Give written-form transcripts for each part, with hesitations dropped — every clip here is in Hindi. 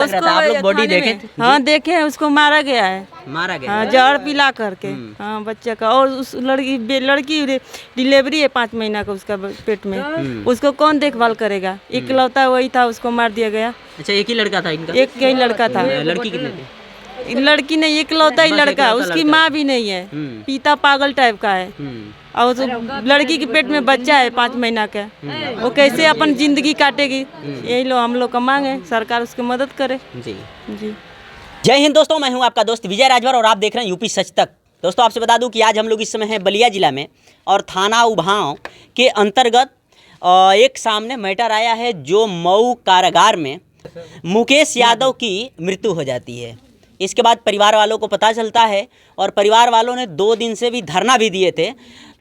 उसको आप लोग बॉडी देखे थे? हाँ देखे हैं, उसको मारा गया है। मारा गया? हाँ जहर पिला करके। हाँ बच्चे का, और उस लड़की डिलीवरी है 5 महीना का उसका पेट में। उसको कौन देखभाल करेगा? इकलौता वही था, उसको मार दिया गया। अच्छा, एक ही लड़का था इनका? एक ही लड़का था। लड़की कितने थे? लड़की नहीं, इकलौता ही लड़का, उसकी माँ भी नहीं है। पिता पागल टाइप का है, और तो लड़की के पेट में बच्चा है 5 महीना का। वो कैसे अपन जिंदगी काटेगी? यही लो हम लोग का मांग है, सरकार उसकी मदद करे। जी जी। जय हिंद दोस्तों, मैं हूं आपका दोस्त विजय राजभर और आप देख रहे हैं यूपी सच तक। दोस्तों आपसे बता दूं कि आज हम लोग इस समय हैं बलिया जिला में, और थाना उभाव के अंतर्गत एक सामने मैटर आया है जो मऊ कारागार में मुकेश यादव की मृत्यु हो जाती है। इसके बाद परिवार वालों को पता चलता है, और परिवार वालों ने 2 दिन से भी धरना भी दिए थे।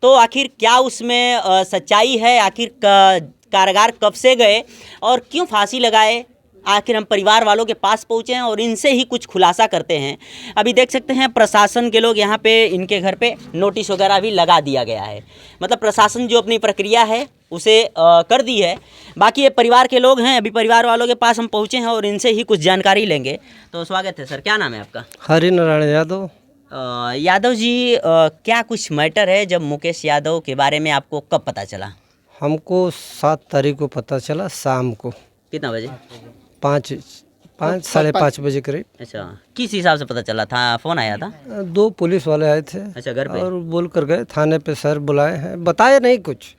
तो आखिर क्या उसमें सच्चाई है? आखिर कारागार कब से गए और क्यों फांसी लगाए? आखिर हम परिवार वालों के पास पहुँचे हैं और इनसे ही कुछ खुलासा करते हैं। अभी देख सकते हैं प्रशासन के लोग यहाँ पे इनके घर पे नोटिस वगैरह भी लगा दिया गया है। मतलब प्रशासन जो अपनी प्रक्रिया है उसे कर दी है। बाकी ये परिवार के लोग हैं, अभी परिवार वालों के पास हम पहुँचे हैं और इनसे ही कुछ जानकारी लेंगे। तो स्वागत है सर, क्या नाम है आपका? हरि नारायण यादव। यादव जी, क्या कुछ मैटर है जब मुकेश यादव के बारे में आपको कब पता चला? हमको 7 तारीख को पता चला शाम को। कितना बजे? 5 साढ़े 5 बजे करीब। अच्छा, किस हिसाब से पता चला था? फ़ोन आया था? 2 पुलिस वाले आए थे। अच्छा, घर पे? और बोल कर गए थाने पे, सर बुलाए हैं, बताए नहीं कुछ।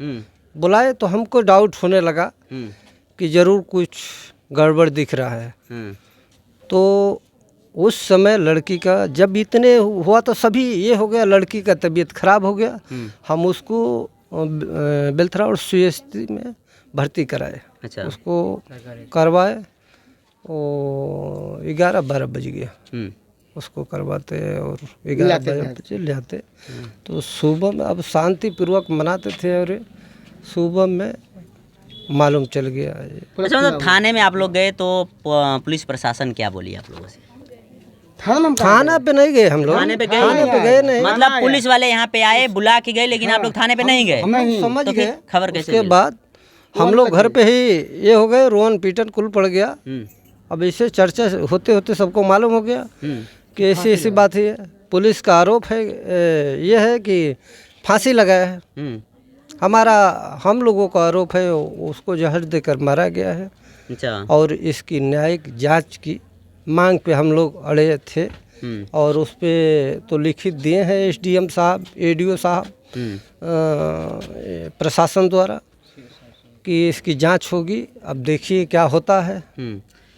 बुलाए तो हमको डाउट होने लगा कि ज़रूर कुछ गड़बड़ दिख रहा है। तो उस समय लड़की का जब इतने हुआ तो सभी ये हो गया, लड़की का तबीयत खराब हो गया। हम उसको बेलथरा और सीएससी में भर्ती कराए। अच्छा। उसको करवाए, वो 11-12 बज गया उसको करवाते, और 11-12 बजे ले आते। तो सुबह में अब शांतिपूर्वक मनाते थे, और सुबह में मालूम चल गया। अच्छा, मतलब थाने में आप लोग गए तो पुलिस प्रशासन क्या बोली आप लोगों से? थाना पे नहीं गए हम लोग। थाने पे गए नहीं। मतलब पुलिस वाले यहाँ पे आए, बुला के गए, लेकिन आप लोग थाने पे नहीं गए? समझ तो गए। फिर खबर कैसे उसके मिली? बाद हम लोग घर पे ही ये हो गए, रोन पीटन कुल पड़ गया। अब इसे चर्चा होते होते सबको मालूम हो गया कि ऐसी ऐसी बात है। पुलिस का आरोप है, ये है कि फांसी लगाया है। हमारा, हम लोगों का आरोप है उसको जहर देकर मारा गया है। अच्छा। और इसकी न्यायिक जांच की मांग पे हम लोग अड़े थे, और उस पे तो लिखित दिए हैं एसडीएम साहब, एडीओ साहब, प्रशासन द्वारा, कि इसकी जांच होगी। अब देखिए क्या होता है।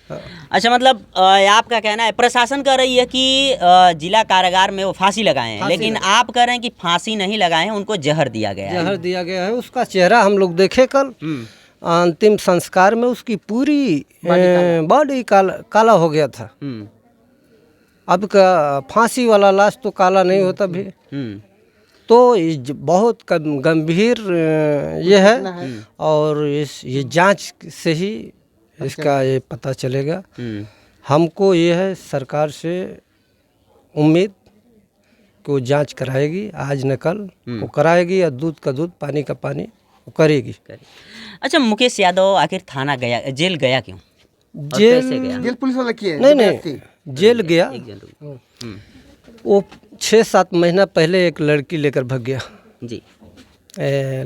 अच्छा, मतलब आपका कहना है, प्रशासन कह रही है कि जिला कारागार में वो फांसी लगाए हैं, लेकिन आप कह रहे हैं कि फांसी नहीं लगाए हैं, उनको जहर दिया गया है। जहर दिया गया है। उसका चेहरा हम लोग देखे कल अंतिम संस्कार में, उसकी पूरी बॉडी काला हो गया था। अब का फांसी वाला लाश तो काला नहीं होता भी। तो बहुत गंभीर ये है, और ये जांच से ही इसका ये पता चलेगा। हमको ये है सरकार से उम्मीद कि वो जांच कराएगी, आज न कल वो कराएगी, या दूध का दूध पानी का पानी वो करेगी। अच्छा, मुकेश यादव आखिर थाना गया, जेल गया क्यों? जेल पुलिस वाला किया? नहीं, जेल गया। वो 6-7 महीना पहले एक लड़की लेकर भाग गया जी।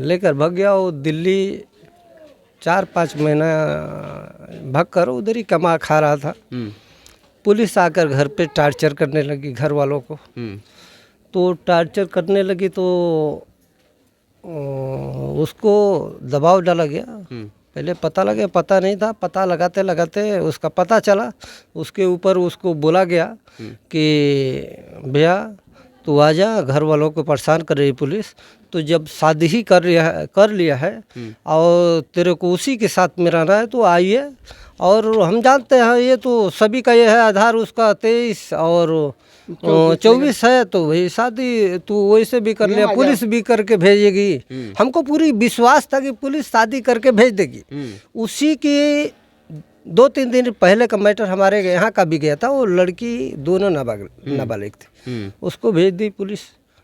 लेकर भाग गया। वो दिल्ली 4-5 महीना भाग कर उधर ही कमा खा रहा था। पुलिस आकर घर पे टार्चर करने लगी घर वालों को। तो टार्चर करने लगी तो उसको दबाव डाला गया। पहले पता लगे, पता नहीं था, पता लगाते लगाते उसका पता चला। उसके ऊपर उसको बोला गया कि भैया तू आ जा, घर वालों को परेशान कर रही पुलिस। तो जब शादी ही कर लिया है और तेरे को उसी के साथ में रहना है तो आइए। और हम जानते हैं ये तो सभी का ये है आधार, उसका 23 और 24 है, तो वही शादी तू वैसे भी कर लिया, पुलिस भी करके भेजेगी। हमको पूरी विश्वास था कि पुलिस शादी करके भेज देगी। उसी की 2-3 दिन पहले का मैटर हमारे यहाँ का भी गया था। वो लड़की दोनों नाबालिग थे, उसको भेज दी पुलिस,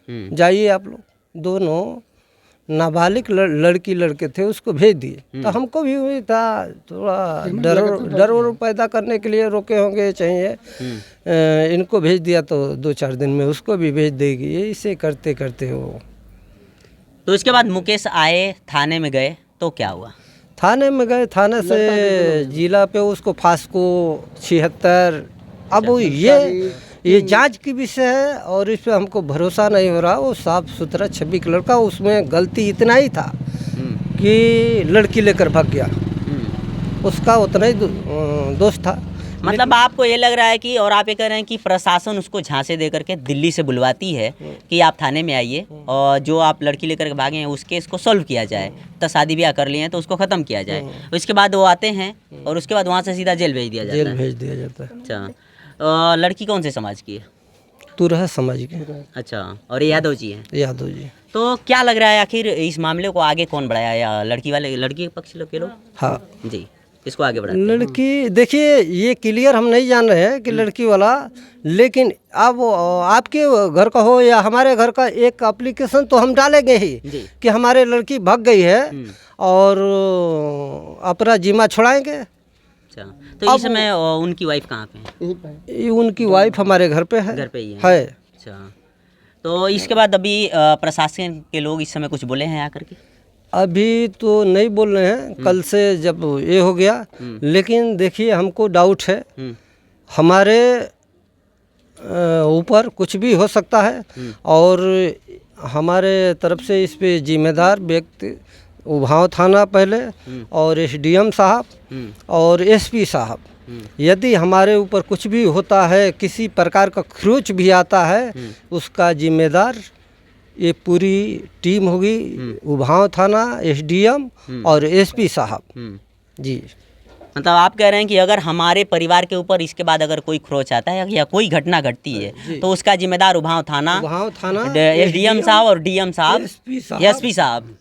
जाइए आप लोग। दोनों नाबालिग लड़की लड़के थे उसको भेज दिए। तो हमको भी हुई था थोड़ा डर पैदा करने के लिए रोके होंगे चाहिए, इनको भेज दिया तो 2-4 दिन में उसको भी भेज देगी, इसे करते करते वो। तो इसके बाद मुकेश आए, थाने में गए तो क्या हुआ? थाने में गए, थाने से जिला पे उसको फास्को 76। अब ये जांच की विषय है और इस पे हमको भरोसा नहीं हो रहा। वो साफ सुथरा 26 लड़का, उसमें गलती इतना ही था कि लड़की लेकर भाग गया, उसका उतना ही दोष था। मतलब आपको ये लग रहा है कि, और आप ये कह रहे हैं कि प्रशासन उसको झांसे दे करके दिल्ली से बुलवाती है कि आप थाने में आइए और जो आप लड़की लेकर के भागे हैं उस केस को सॉल्व किया जाए, तो शादी ब्याह कर लिए हैं तो उसको ख़त्म किया जाए। उसके बाद वो आते हैं और उसके बाद वहाँ से सीधा जेल भेज दिया जाता है। जेल भेज दिया जाता है। अच्छा, लड़की कौन से समाज की है? तुरह समझ गए। अच्छा, और ये यादव जी हैं? यादव जी। तो क्या लग रहा है आखिर इस मामले को आगे कौन बढ़ाया, या लड़की वाले, लड़की के पक्ष के लोग? हाँ जी, इसको आगे बढ़ाते हैं। लड़की देखिए, ये क्लियर हम नहीं जान रहे हैं कि लड़की वाला, लेकिन अब आपके घर का हो या हमारे घर का, एक एप्लीकेशन तो हम डालेंगे ही कि हमारे लड़की भाग गई है और अपना जिम्मा छुड़ाएंगे। अच्छा, तो इस समय उनकी वाइफ कहाँ पे है? उनकी वाइफ हमारे घर पे है। घर पे ही है। अच्छा, तो इसके बाद अभी प्रशासन के लोग इस समय कुछ बोले हैं आकर के? अभी तो नहीं बोल रहे हैं, कल से जब ये हो गया। लेकिन देखिए, हमको डाउट है, हमारे ऊपर कुछ भी हो सकता है और हमारे तरफ से इस पे जिम्मेदार व्यक्ति उभाव थाना पहले और एसडीएम साहब और एसपी साहब, यदि हमारे ऊपर कुछ भी होता है, किसी प्रकार का खरोच भी आता है, उसका जिम्मेदार ये पूरी टीम होगी, उभाव थाना, एसडीएम और एसपी साहब जी। मतलब आप कह रहे हैं कि अगर हमारे परिवार के ऊपर इसके बाद अगर कोई खरोच आता है या कोई घटना घटती है तो उसका जिम्मेदार उभाव थाना, एसडीएम साहब और डीएम साहब, एसपी साहब,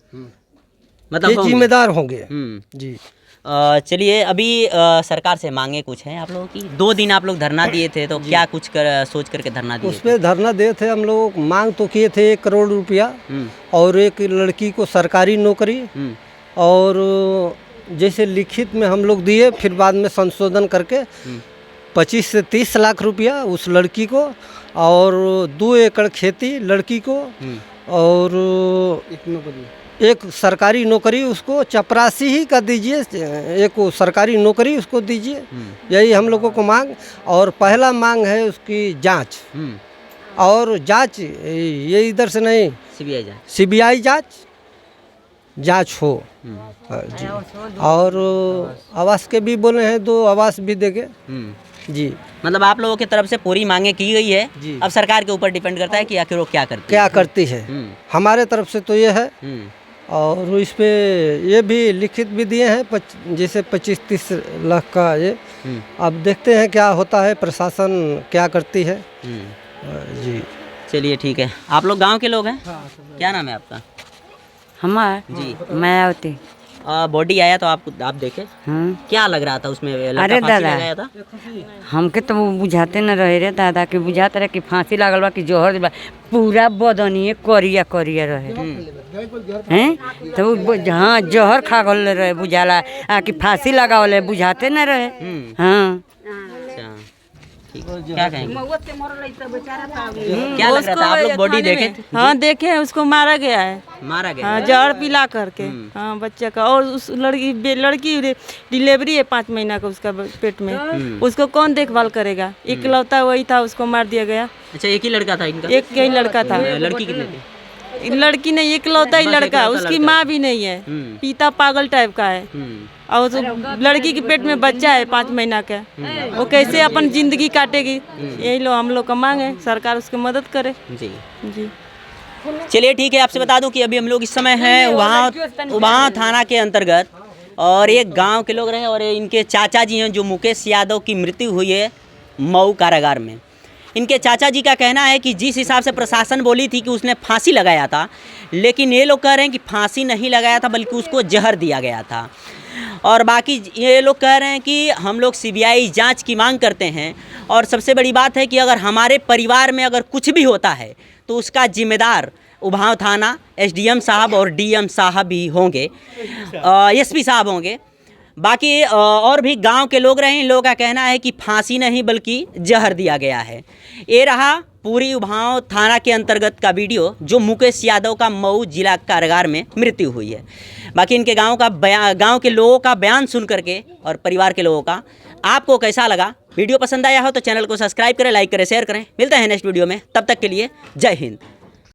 मतलब ये जिम्मेदार होंगे जी। चलिए, अभी सरकार से मांगे कुछ हैं आप लोगों की? 2 दिन आप लोग धरना दिए थे, तो क्या कुछ सोच करके धरना दिए? उस पर धरना दिए थे हम लोग। मांग तो किए थे 1 करोड़ रुपया और एक लड़की को सरकारी नौकरी, और जैसे लिखित में हम लोग दिए, फिर बाद में संशोधन करके 25 से 30 लाख रुपया उस लड़की को, और 2 एकड़ खेती लड़की को, और एक सरकारी नौकरी उसको चपरासी ही का दीजिए, एक सरकारी नौकरी उसको दीजिए। यही हम लोगों को मांग। और पहला मांग है उसकी जांच, और जांच ये इधर से नहीं, सीबीआई जांच हो जी। और आवास के भी बोले हैं, 2 आवास भी देंगे जी। मतलब आप लोगों की तरफ से पूरी मांगे की गई है, अब सरकार के ऊपर डिपेंड करता है कि आखिर वो क्या करती है। हमारे तरफ से तो ये है, और इस पे ये भी लिखित भी दिए हैं, जैसे 25-30 लाख का ये। अब देखते हैं क्या होता है, प्रशासन क्या करती है जी। चलिए ठीक है। आप लोग गांव के लोग हैं? क्या नाम है आपका? हमारा जी, मायावती। बॉडी आया तो आप देखे, क्या लग रहा था उसमें? अरे दादा, था? हमके तो वो बुझाते न रहे रे दादा, कि बुझाते रहे कि फांसी लागल बा कि जोहर बा, पूरा बदनिए करिया करिया रहे हैं। तो हाँ, जोहर खा गल रहे बुझाला, कि फांसी लगावल बुझाते न रहे। हाँ, क्या कहेंगे? क्या लग रहा था? आप लोग बॉडी देखे थे? हाँ देखे हैं, उसको मारा गया है। मारा गया? हाँ, जहर पिला करके। हाँ, बच्चे का। और उस लड़की डिलीवरी है 5 महीना का उसका पेट में, उसको कौन देखभाल करेगा? इकलौता वही था, उसको मार दिया गया। अच्छा, एक ही लड़का था इनका? एक ही लड़का था। लड़की कितने थी? लड़की नहीं, इकलौता ही लड़का, उसकी माँ भी नहीं है, पिता पागल टाइप का है, और तो लड़की के पेट में बच्चा है 5 महीना का, वो कैसे अपन जिंदगी काटेगी? यही लो हम लोग का मांग है, सरकार उसकी मदद करे जी। जी। चलिए ठीक है, आपसे बता दूं कि अभी हम लोग इस समय हैं वहाँ थाना के अंतर्गत, और एक गांव के लोग रहे, और इनके चाचा जी हैं जो मुकेश यादव की मृत्यु हुई है मऊ कारागार में। इनके चाचा जी का कहना है कि जिस हिसाब से प्रशासन बोली थी कि उसने फांसी लगाया था, लेकिन ये लोग कह रहे हैं कि फांसी नहीं लगाया था बल्कि उसको जहर दिया गया था। और बाकी ये लोग कह रहे हैं कि हम लोग सीबीआई जांच की मांग करते हैं, और सबसे बड़ी बात है कि अगर हमारे परिवार में अगर कुछ भी होता है तो उसका जिम्मेदार उभाव थाना एसडीएम साहब और डीएम साहब भी होंगे, एसपी साहब होंगे, बाकी और भी गांव के लोग रहे। इन लोगों का कहना है कि फांसी नहीं बल्कि जहर दिया गया है। ये रहा पूरी उभाव थाना के अंतर्गत का वीडियो जो मुकेश यादव का मऊ जिला कारागार में मृत्यु हुई है। बाकी इनके गांव के लोगों का बयान सुन करके और परिवार के लोगों का आपको कैसा लगा? वीडियो पसंद आया हो तो चैनल को सब्सक्राइब करें, लाइक करें, शेयर करें। मिलते हैं नेक्स्ट वीडियो में, तब तक के लिए जय हिंद।